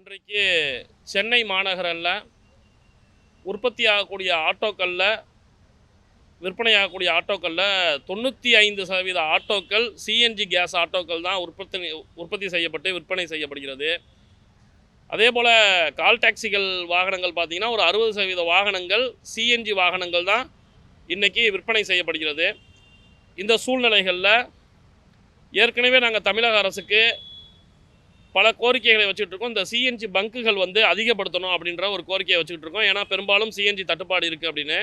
இன்றைக்கு சென்னை மாநகரில் உற்பத்தியாகக்கூடிய ஆட்டோக்களில் விற்பனையாகக்கூடிய ஆட்டோக்களில் 95% ஆட்டோக்கள் சிஎன்ஜி கேஸ் ஆட்டோக்கள் தான் உற்பத்தி செய்யப்பட்டு விற்பனை செய்யப்படுகிறது. அதே போல் கால் டாக்ஸிகள் வாகனங்கள் பார்த்திங்கன்னா ஒரு 60% வாகனங்கள் சிஎன்ஜி வாகனங்கள் தான் இன்றைக்கி விற்பனை செய்யப்படுகிறது. இந்த சூழ்நிலைகளில் ஏற்கனவே நாங்கள் தமிழக அரசுக்கு பல கோரிக்கைகளை வச்சுட்ருக்கோம். இந்த சிஎன்ஜி பங்குகள் அதிகப்படுத்தணும் அப்படின்ற ஒரு கோரிக்கையை வச்சுக்கிட்டு ஏன்னா பெரும்பாலும் சிஎன்ஜி தட்டுப்பாடு இருக்குது அப்படின்னு.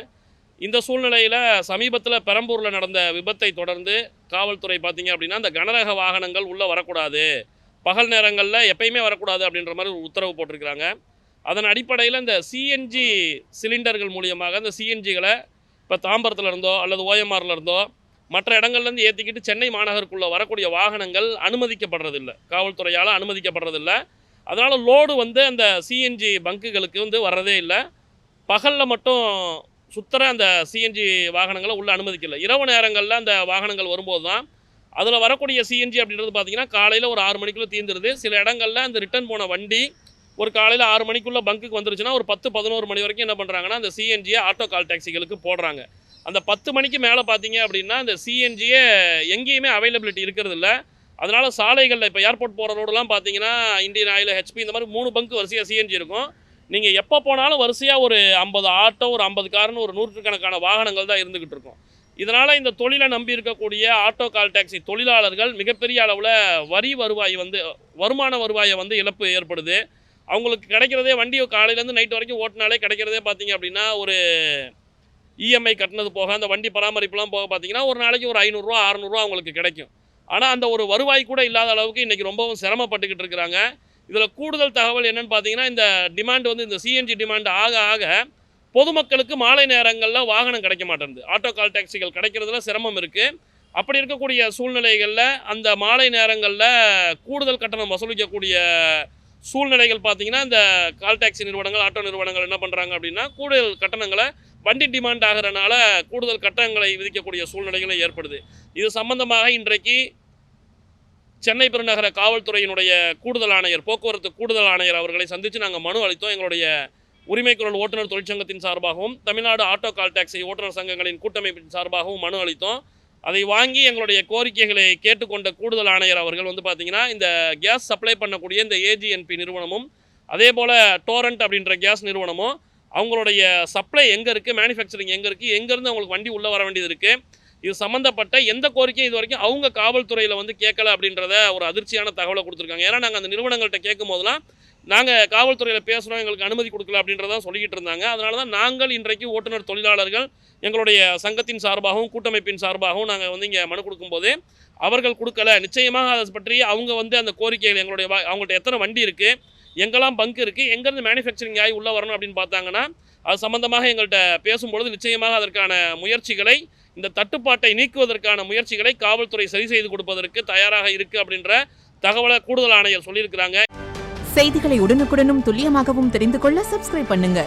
இந்த சூழ்நிலையில் சமீபத்தில் பெரம்பூரில் நடந்த விபத்தை தொடர்ந்து காவல்துறை பார்த்திங்க அப்படின்னா இந்த கனரக வாகனங்கள் உள்ளே வரக்கூடாது, பகல் நேரங்களில் எப்பயுமே வரக்கூடாது அப்படின்ற மாதிரி ஒரு உத்தரவு போட்டிருக்கிறாங்க. அதன் அடிப்படையில் இந்த சிஎன்ஜி சிலிண்டர்கள் மூலியமாக இந்த சிஎன்ஜிகளை இப்போ தாம்பரத்தில் இருந்தோ அல்லது ஓஎம்ஆரில் இருந்தோ மற்ற இடங்கள்லேருந்து ஏற்றிக்கிட்டு சென்னை மாநகருக்குள்ளே வரக்கூடிய வாகனங்கள் அனுமதிக்கப்படுறதில்லை, காவல்துறையால் அனுமதிக்கப்படுறதில்லை. அதனால் லோடு அந்த சிஎன்ஜி பங்குகளுக்கு வர்றதே இல்லை. பகலில் மட்டும் சுத்தர அந்த சிஎன்ஜி வாகனங்களை உள்ளே அனுமதிக்கலை. இரவு நேரங்களில் அந்த வாகனங்கள் வரும்போது தான் அதில் வரக்கூடிய சிஎன்ஜி அப்படின்றது பார்த்திங்கன்னா காலையில் ஒரு 6 மணிக்குள்ளே தீர்ந்துருது. சில இடங்களில் அந்த ரிட்டர்ன் போன வண்டி ஒரு காலையில் 6 மணிக்குள்ளே பங்குக்கு வந்துருச்சுன்னா ஒரு 10-11 மணி வரைக்கும் என்ன பண்ணுறாங்கன்னா அந்த சிஎன்ஜியை ஆட்டோ கால் டாக்ஸிகளுக்கு போடுறாங்க. அந்த 10 மணிக்கு மேலே பார்த்தீங்க அப்படின்னா இந்த சிஎன்ஜியே எங்கேயுமே அவைலபிலிட்டி இருக்கிறது இல்லை. அதனால் சாலைகளில் இப்போ ஏர்போர்ட் போகிற ரோடெலாம் பார்த்தீங்கன்னா இந்தியன் ஆயில், ஹெச்பி இந்த மாதிரி 3 பங்கு வரிசையாக சிஎன்ஜி இருக்கும். நீங்கள் எப்போ போனாலும் வரிசையாக ஒரு 50 ஆட்டோ, ஒரு 50 கார்னு ஒரு 100கணக்கான வாகனங்கள் தான் இருந்துக்கிட்டு இருக்கும். இதனால் இந்த தொழிலை நம்பி இருக்கக்கூடிய ஆட்டோ கால் டாக்ஸி தொழிலாளர்கள் மிகப்பெரிய அளவில் வருமான வருவாயை இழப்பு ஏற்படுது. அவங்களுக்கு கிடைக்கிறதே வண்டி காலையிலேருந்து நைட் வரைக்கும் ஓட்டினாலே கிடைக்கிறதே பார்த்தீங்க அப்படின்னா ஒரு இஎம்ஐ கட்டினது போக அந்த வண்டி பராமரிப்புலாம் போக பார்த்தீங்கன்னா ஒரு நாளைக்கு ஒரு 500 ரூபா 600 ரூபா அவங்களுக்கு கிடைக்கும். ஆனால் அந்த ஒரு வருவாய் கூட இல்லாத அளவுக்கு இன்றைக்கி ரொம்பவும் சிரமப்பட்டுக்கிட்டு இருக்கிறாங்க. இதில் கூடுதல் தகவல் என்னென்னு பார்த்தீங்கன்னா இந்த டிமாண்ட் இந்த சிஎன்ஜி டிமாண்ட் ஆக ஆக பொதுமக்களுக்கு மாலை நேரங்களில் வாகனம் கிடைக்க மாட்டேங்குது. ஆட்டோ கால் டாக்ஸிகள் கிடைக்கிறதுல சிரமம் இருக்குது. அப்படி இருக்கக்கூடிய சூழ்நிலைகளில் அந்த மாலை நேரங்களில் கூடுதல் கட்டணம் வசூலிக்கக்கூடிய சூழ்நிலைகள் பார்த்திங்கன்னா இந்த கால் டாக்ஸி நிறுவனங்கள், ஆட்டோ நிறுவனங்கள் என்ன பண்ணுறாங்க அப்படின்னா கூடுதல் கட்டணங்களை வண்டி டிமாண்ட் ஆகிறனால கூடுதல் கட்டணங்களை விதிக்கக்கூடிய சூழ்நிலைகளும் ஏற்படுது. இது சம்பந்தமாக இன்றைக்கு சென்னை பெருநகர காவல்துறையினுடைய கூடுதல் ஆணையர், போக்குவரத்து கூடுதல் ஆணையர் அவர்களை சந்தித்து நாங்கள் மனு அளித்தோம். எங்களுடைய உரிமைக்குரல் ஓட்டுநர் தொழிற்சங்கத்தின் சார்பாகவும் தமிழ்நாடு ஆட்டோ கால் டாக்ஸி ஓட்டுநர் சங்கங்களின் கூட்டமைப்பின் சார்பாகவும் மனு அளித்தோம். அதை வாங்கி எங்களுடைய கோரிக்கைகளை கேட்டுக்கொண்ட கூடுதல் ஆணையர் அவர்கள் பார்த்திங்கன்னா இந்த கேஸ் சப்ளை பண்ணக்கூடிய இந்த ஏஜிஎன்பி நிறுவனமும் அதே போல் டோரண்ட் அப்படின்ற கேஸ் நிறுவனமும் அவங்களுடைய சப்ளை எங்கே இருக்குது, மேனுஃபேக்சரிங் எங்கே இருக்குது, எங்கேருந்து அவங்களுக்கு வண்டி உள்ளே வர வேண்டியது இருக்குது, இது சம்மந்தப்பட்ட எந்த கோரிக்கையும் இது வரைக்கும் அவங்க காவல்துறையில் கேட்கலை அப்படின்றத ஒரு அதிர்ச்சியான தகவலை கொடுத்துருக்காங்க. ஏன்னா நாங்கள் அந்த நிறுவனங்கள்கிட்ட கேட்கும் போதெல்லாம் நாங்கள் காவல்துறையில் பேசுகிறோம், எங்களுக்கு அனுமதி கொடுக்கல அப்படின்றதான் சொல்லிக்கிட்டு இருந்தாங்க. அதனால தான் நாங்கள் இன்றைக்கு ஓட்டுநர் தொழிலாளர்கள் எங்களுடைய சங்கத்தின் சார்பாகவும் கூட்டமைப்பின் சார்பாகவும் நாங்கள் இங்கே மனு கொடுக்கும்போது அவர்கள் கொடுக்கல. நிச்சயமாக அதை பற்றி அவங்க அந்த கோரிக்கைகள் எங்களுடைய அவங்கள்ட்ட எத்தனை வண்டி இருக்குது, எங்கெல்லாம் பங்கு இருக்குது, எங்கேருந்து மேனுஃபேக்சரிங் ஆகி உள்ளே வரணும் அப்படின்னு பார்த்தாங்கன்னா அது சம்மந்தமாக எங்கள்கிட்ட பேசும்பொழுது நிச்சயமாக அதற்கான முயற்சிகளை, இந்த தட்டுப்பாட்டை நீக்குவதற்கான முயற்சிகளை காவல்துறை சரி செய்து கொடுப்பதற்கு தயாராக இருக்குது அப்படின்ற தகவலை கூடுதல் ஆணையர் சொல்லியிருக்கிறாங்க. செய்திகளை உடனுக்குடனும் துல்லியமாகவும் தெரிந்து கொள்ள சப்ஸ்கிரைப் பண்ணுங்க.